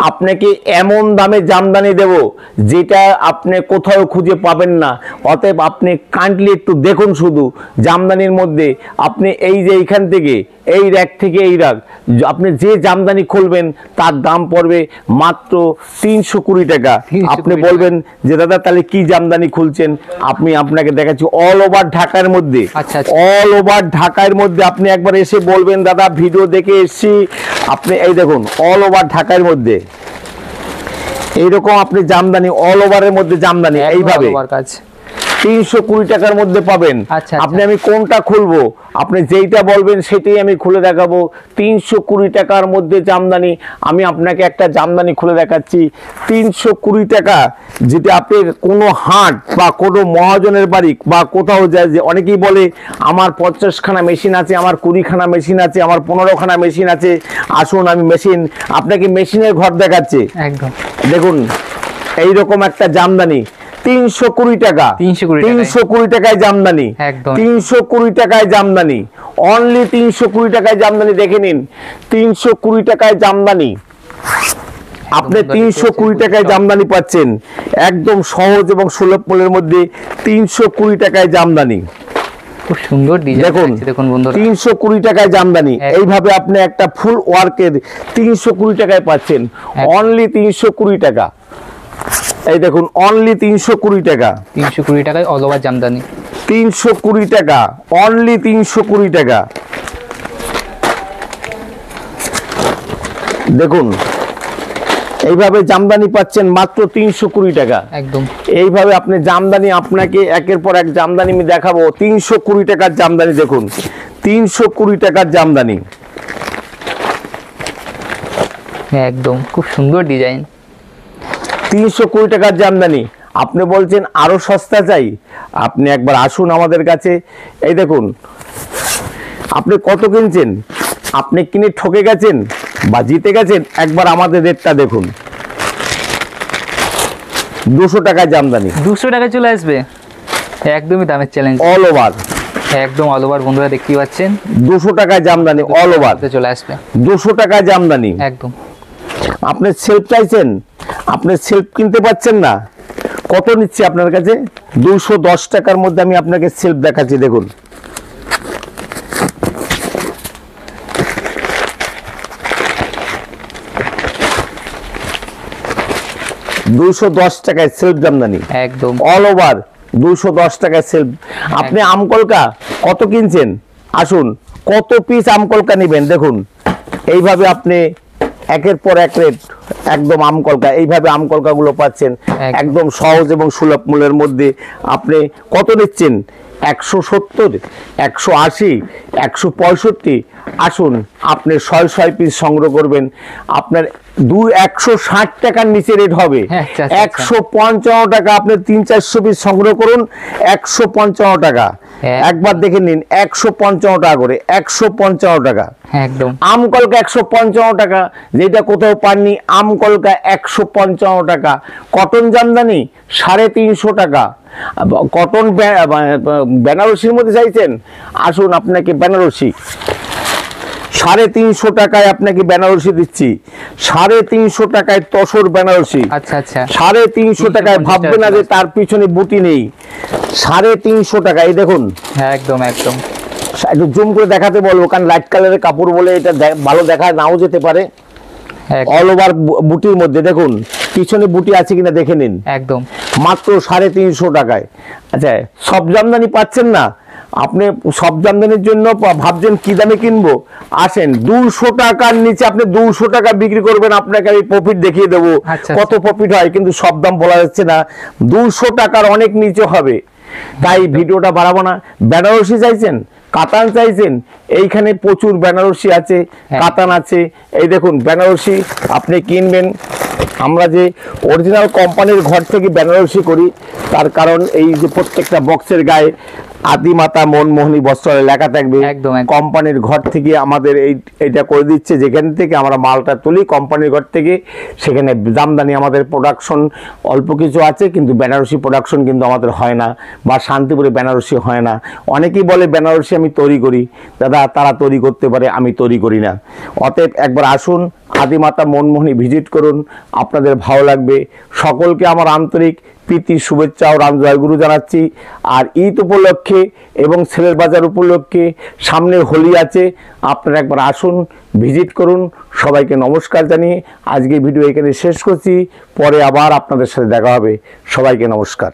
আপনাকে এমন দামে জামদানি দেব যেটা আপনি কোথাও খুঁজে পাবেন না। অতএব আপনি কাইন্ডলি একটু দেখুন শুধু জামদানির মধ্যে। আপনি এই যে এইখান থেকে এই র্যাক থেকে এই র্যাক, আপনি যে জামদানি খুলবেন তার দাম পড়বে মাত্র 320 টাকা। আপনি বলবেন যে দাদা তাহলে কি জামদানি খুলছেন, আপনাকে দেখাচ্ছি অল ওভার ঢাকার মধ্যে। অল ওভার ঢাকার মধ্যে আপনি একবার এসে বলবেন দাদা ভিডিও দেখে এসেছি। আপনি এই দেখুন অল ওভার ঢাকার মধ্যে এইরকম আপনি জামদানি অল ওভারের মধ্যে জামদানি এইভাবে 320 টাকার মধ্যে পাবেন। আপনি আমি কোনটা খুলবো, আপনি যেইটা বলবেন সেটাই আমি খুলে দেখাবো। 320 টাকার মধ্যে জামদানি। আমি আপনাকে একটা জামদানি খুলে দেখাচ্ছি 320 টাকা, যেটা আপনি কোনো হাট বা কোনো মহাজনের বাড়ি বা কোথাও যায়, যে অনেকেই বলে আমার 50খানা মেশিন আছে, আমার 20খানা মেশিন আছে, আমার 15খানা মেশিন আছে। আসুন আমি মেশিন, আপনাকে মেশিনের ঘর দেখাচ্ছে। একদম দেখুন এইরকম একটা জামদানি 320 টাকা, 320 টাকায় জামদানি, 320 টাকায় জামদানি, অনলি 320 টাকায় জামদানি। দেখে নিন 320 টাকায় জামদানি, আপনি 320 টাকায় জামদানি পাচ্ছেন একদম সহজ এবং সুলভ মূল্যের মধ্যে। 320 টাকায় জামদানি, খুব সুন্দর ডিজাইন। দেখুন বন্ধুরা 320 টাকায় জামদানি এইভাবে আপনি একটা ফুল ওয়ার্কের 320 টাকায় পাচ্ছেন, অনলি 320 টাকা। এই দেখুন অনলি 320 টাকা, 320 টাকায় অল ওভার জামদানি, 320 টাকা, অনলি 320 টাকা। দেখুন এইভাবে জামদানি পাচ্ছেন মাত্র 320 টাকা। একদম এইভাবে আপনি জামদানি, আপনাকে একের পর এক জামদানি আমি দেখাবো। 320 টাকার জামদানি দেখুন, 320 টাকার জামদানি, একদম খুব সুন্দর ডিজাইন। 320 টাকার জামদানি। আপনি বলছেন আরো সস্তা চাই, আপনি একবার আসুন আমাদের কাছে। এই দেখুন আপনি কত কিনছেন, আপনি কিনে ঠকে গেছেন বা জিতে গেছেন, একবার আমাদের রেটটা দেখুন। 200 টাকায় জামদানি, 200 টাকায় চলে আসবে, একদমই দামের চ্যালেঞ্জ। অল ওভার, একদম অল ওভার বন্ধুরা দেখতেই পাচ্ছেন 200 টাকায় জামদানি, অল ওভার চলে আসবে 200 টাকায় জামদানি। একদম আপনি সেলফ চাইছেন, আপনি সেলফ কিনতে পাচ্ছেন না, কত নিচ্ছে আপনার কাছে? 210 টাকার মধ্যে আমি আপনাকে সেলফ দেখাচ্ছি। দেখুন $210 টাকায় সেলফ জামদানি, একদম অল ওভার 210 টাকায় সেলফ। আপনি আমকলকা কত কিনছেন, আসুন কত পিস আমকলকা নেবেন। দেখুন এইভাবে আপনি একের পর এক রেট, একদম আমকলকা, এইভাবে আমকলকাগুলো পাচ্ছেন একদম সহজ এবং সুলভ মূল্যের মধ্যে। আপনি কত নিচ্ছেন? 170, 180, 165। আসুন আপনি 100 পিস সংগ্রহ করবেন, আপনার 160 টাকার নিচে রেট হবে। 155 টাকা, আপনি 300-400 পিস সংগ্রহ করুন, 155 টাকা। একবার দেখে নিন 155 টাকা করে, 155 টাকা। একদম আমকলকা 155 টাকা, যেটা কোথাও পাননি। আমকলকা 155 টাকা। কটন জামদানি 350 টাকা। কটন বেনারসির মধ্যে চাইছেন, আসুন আপনাকে বেনারসি 350 টাকায় আপনাকে বেনারসি দিচ্ছি। 350 টাকায় তসর বেনারসি। আচ্ছা 350 টাকায়, ভাববে না যে তার পিছনে বুটি নেই। 350 টাকা। এই দেখুন একদম একদম একটু জুম করে দেখাতে বলবো, কারণ লাইট কালারের কাপড় বলে এটা ভালো দেখা নাও যেতে পারে। অল ওভার বুটির মধ্যে দেখুন পিছনে বুটি আছে কিনা দেখে নিন। একদম মাত্র 350 টাকায়। আচ্ছা সব জামদানি পাচ্ছেন না, আপনি সব জামদানির জন্য ভাবছেন কি দামে কিনবো, আসেন 200 টাকার নিচে আপনি 200 টাকা বিক্রি করবেন, আপনাকে আমি প্রফিট দেখিয়ে দেবো কত প্রফিট হয়, কিন্তু সব দাম বলা যাচ্ছে না। 200 টাকার অনেক নিচে হবে, তাই ভিডিওটা বাড়াবো না। বেনারসি চাইছেন, কাতান চাইছেন, এইখানে প্রচুর বেনারসি আছে, কাতান আছে। এই দেখুন বেনারসি আপনি কিনবেন। আমরা যে অরিজিনাল কোম্পানির ঘর থেকে বেনারসি করি, তার কারণ এই যে প্রত্যেকটা বক্সের গায়ে আদিমাতা মনমোহনী বস্ত্রালয় লেখা থাকবে। একদম, একদম। কোম্পানির ঘর থেকে আমাদের এইটা করে দিচ্ছে, যেখান থেকে আমরা মালটা তুলি কোম্পানির ঘর থেকে, সেখানে জামদানি আমাদের প্রোডাকশন অল্প কিছু আছে, কিন্তু বেনারসি প্রোডাকশন কিন্তু আমাদের হয় না, বা শান্তিপুরে বেনারসি হয় না। অনেকেই বলে বেনারসি আমি তৈরি করি, দাদা তারা তৈরি করতে পারে, আমি তৈরি করি না। অতএব একবার আসুন, আদিমাতা মনমোহনী ভিজিট করুন, আপনাদের ভালো লাগবে। সকলকে আমার আন্তরিক প্রীতি শুভেচ্ছা ও রাম জয়গুরু জানাচ্ছি। আর ঈদ উপলক্ষে এবং ছেলের বাজার উপলক্ষে সামনে হোলি আছে, আপনারা একবার আসুন, ভিজিট করুন। সবাইকে নমস্কার জানিয়ে আজকে ভিডিও এখানে শেষ করছি, পরে আবার আপনাদের সাথে দেখা হবে। সবাইকে নমস্কার।